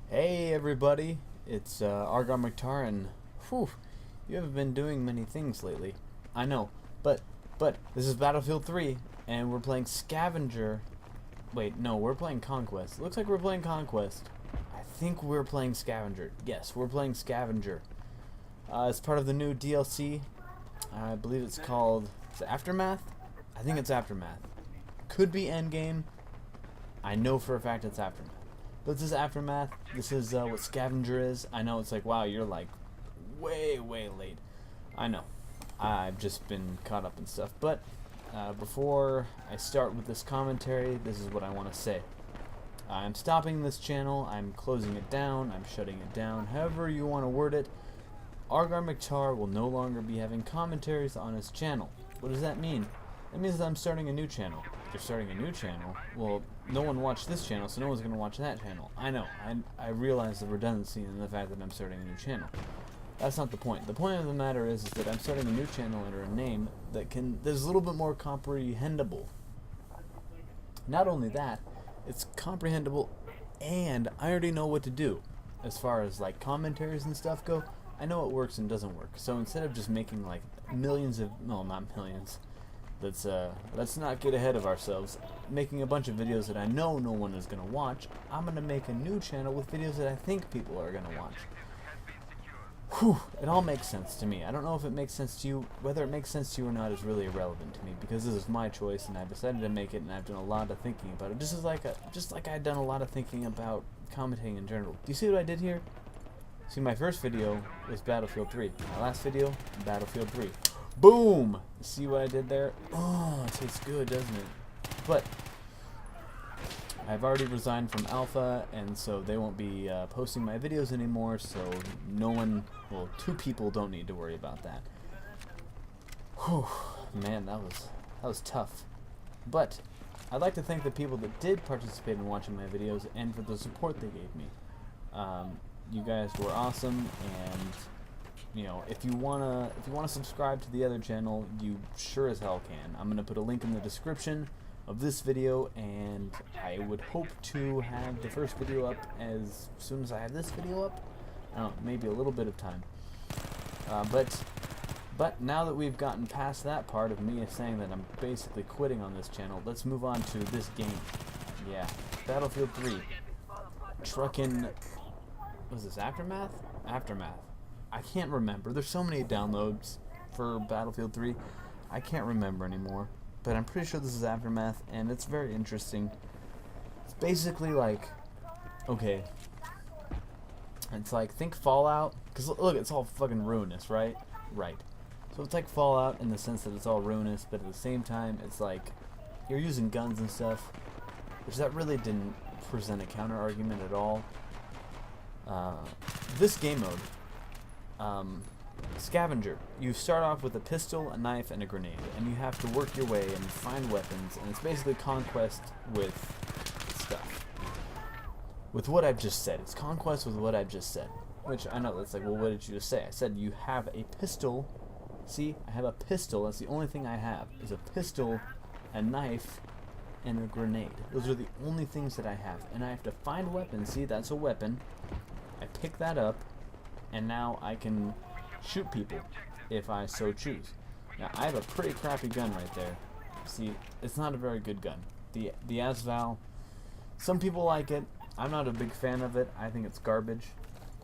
Hey everybody, it's Rgarmctar, and whew, you haven't been doing many things lately. I know, but this is Battlefield 3, and we're playing Scavenger. Wait, no, we're playing Conquest. Looks like we're playing Conquest. I think we're playing Scavenger. Yes, we're playing Scavenger. It's part of the new DLC. I believe it's called Aftermath. I think it's Aftermath. Could be Endgame. I know for a fact it's Aftermath. But this is Aftermath. This is what Scavenger is. I know it's like, wow, you're like way late. I know. I've just been caught up in stuff. But before I start with this commentary, this is what I want to say. I'm stopping this channel. I'm closing it down. I'm shutting it down. However you want to word it. Rgarmctar will no longer be having commentaries on his channel. What does that mean? That means that I'm starting a new channel. If you're starting a new channel, well, no one watched this channel, so no one's going to watch that channel. I know. I realize the redundancy in the fact that I'm starting a new channel. That's not the point. The point of the matter is that I'm starting a new channel under a name that's a little bit more comprehensible. Not only that, it's comprehensible, and I already know what to do. As far as like commentaries and stuff go, I know what works and doesn't work. So instead of just making like millions of, no, not millions, let's not get ahead of ourselves. Making a bunch of videos that I know no one is going to watch, I'm going to make a new channel with videos that I think people are going to watch. Whew, it all makes sense to me. I don't know if it makes sense to you. Whether it makes sense to you or not is really irrelevant to me, because this is my choice and I've decided to make it, and I've done a lot of thinking about it. Just like I've done a lot of thinking about commentating in general. Do you see what I did here? See, my first video was Battlefield 3. My last video, Battlefield 3. Boom! See what I did there? Oh, it tastes good, doesn't it? But I've already resigned from Alpha, and so they won't be posting my videos anymore, so no one, well, two people don't need to worry about that. Whew, man, that was tough. But I'd like to thank the people that did participate in watching my videos and for the support they gave me. You guys were awesome, and you know, if you wanna subscribe to the other channel, you sure as hell can. I'm gonna put a link in the description of this video, and I would hope to have the first video up as soon as I have this video up. I don't know, maybe a little bit of time. But now that we've gotten past that part of me saying that I'm basically quitting on this channel, let's move on to this game. Yeah, Battlefield 3. Truckin'. Was this Aftermath? Aftermath. I can't remember. There's so many downloads for Battlefield 3. I can't remember anymore. But I'm pretty sure this is Aftermath, and it's very interesting. It's basically like, okay, it's like, think Fallout, because look, it's all fucking ruinous, right? Right. So it's like Fallout in the sense that it's all ruinous, but at the same time, it's like, you're using guns and stuff, which that really didn't present a counter argument at all. This game mode, Scavenger, you start off with a pistol, a knife, and a grenade, and you have to work your way and find weapons, and it's basically Conquest with stuff. With what I've just said. It's Conquest with what I've just said. Which, I know, that's like, well, what did you just say? I said you have a pistol. See, I have a pistol. That's the only thing I have, is a pistol, a knife, and a grenade. Those are the only things that I have. And I have to find weapons. See, that's a weapon. I pick that up, and now I can shoot people if I so choose. Now, I have a pretty crappy gun right there. See, it's not a very good gun. The Asval, some people like it. I'm not a big fan of it. I think it's garbage.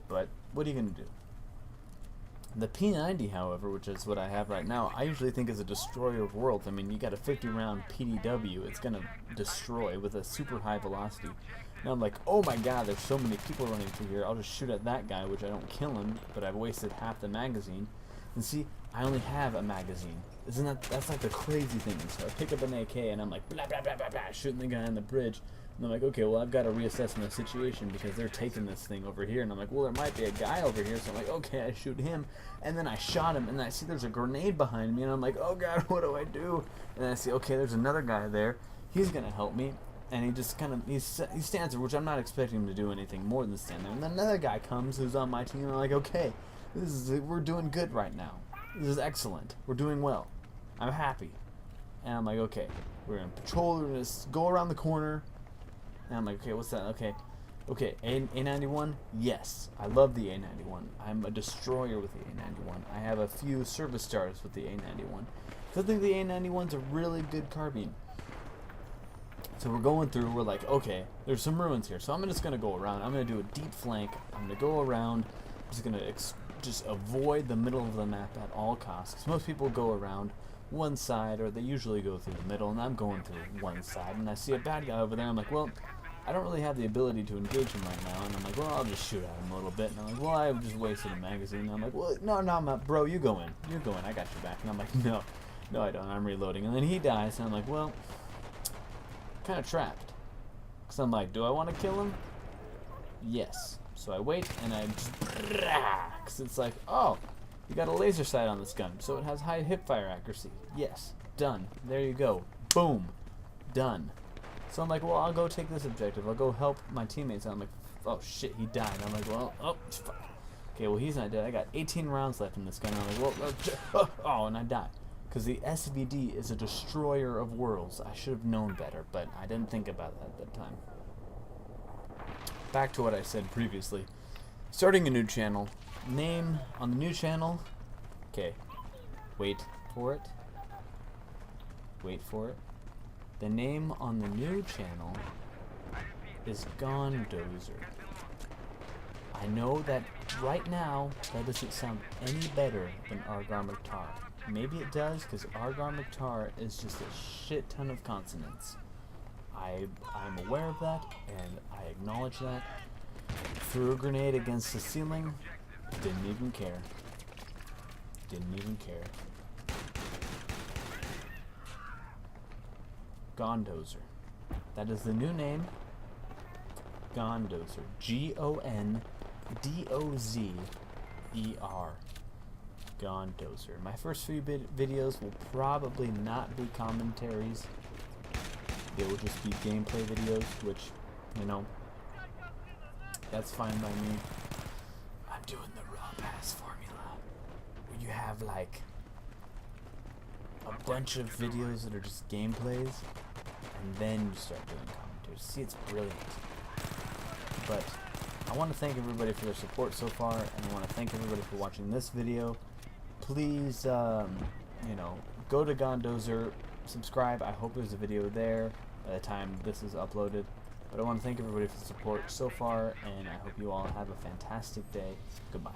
But what are you going to do? The P90, however, which is what I have right now, I usually think is a destroyer of worlds. I mean, you got a 50-round PDW. It's going to destroy with a super high velocity. Now I'm like, oh my god, there's so many people running through here. I'll just shoot at that guy, which I don't kill him, but I've wasted half the magazine. And see, I only have a magazine. That's like the crazy thing. So I pick up an AK and I'm like, blah, blah, blah, blah, blah, shooting the guy on the bridge. And I'm like, okay, well, I've got to reassess my situation because they're taking this thing over here. And I'm like, well, there might be a guy over here. So I'm like, okay, I shoot him. And then I shot him, and then I see there's a grenade behind me. And I'm like, oh god, what do I do? And then I see, okay, there's another guy there. He's going to help me. And he just kind of, he stands there, which I'm not expecting him to do anything more than stand there. And then another guy comes who's on my team, and I'm like, okay, we're doing good right now. This is excellent. We're doing well. I'm happy. And I'm like, okay, we're going to patrol, we're going to go around the corner. And I'm like, okay, what's that? Okay. Okay, A91, yes, I love the A91. I'm a destroyer with the A91. I have a few service stars with the A91. I think the A91's a really good carbine. So we're going through, we're like, okay, there's some ruins here, so I'm just gonna go around. I'm gonna do a deep flank. I'm gonna go around. I'm just gonna just avoid the middle of the map at all costs. 'Cause most people go around one side, or they usually go through the middle, and I'm going through one side, and I see a bad guy over there. I'm like, well, I don't really have the ability to engage him right now, and I'm like, well, I'll just shoot at him a little bit, and I'm like, well, I've just wasted a magazine, and I'm like, well, no, I'm not, bro, you go in, I got your back, and I'm like, no, I don't, I'm reloading, and then he dies, and I'm like, well, kind of trapped, because I'm like, do I want to kill him? Yes, so I wait, and I just, because it's like, oh, you got a laser sight on this gun, so it has high hipfire accuracy, yes, done, there you go, boom, done. So I'm like, well, I'll go take this objective. I'll go help my teammates. And I'm like, oh shit, he died. I'm like, well, oh, fuck. Okay, well, he's not dead. I got 18 rounds left in this gun. I'm like, well, oh, and I die. Because the SVD is a destroyer of worlds. I should have known better, but I didn't think about that at that time. Back to what I said previously. Starting a new channel. Name on the new channel. Okay, wait for it. Wait for it. The name on the new channel is Gondozer. I know that right now that doesn't sound any better than Rgarmctar. Maybe it does, because Rgarmctar is just a shit ton of consonants. I'm aware of that, and I acknowledge that. Threw a grenade against the ceiling, didn't even care. Didn't even care. Gondozer. That is the new name. Gondozer. Gondozer. Gondozer. My first few videos will probably not be commentaries. They will just be gameplay videos, which, you know, that's fine by me. I'm doing the raw pass formula, where you have like a bunch of videos that are just gameplays, and then you start doing commentaries. See, it's brilliant. But I want to thank everybody for their support so far, and I want to thank everybody for watching this video. Please, you know, go to Gondozer, subscribe. I hope there's a video there by the time this is uploaded. But I want to thank everybody for the support so far, and I hope you all have a fantastic day. Goodbye.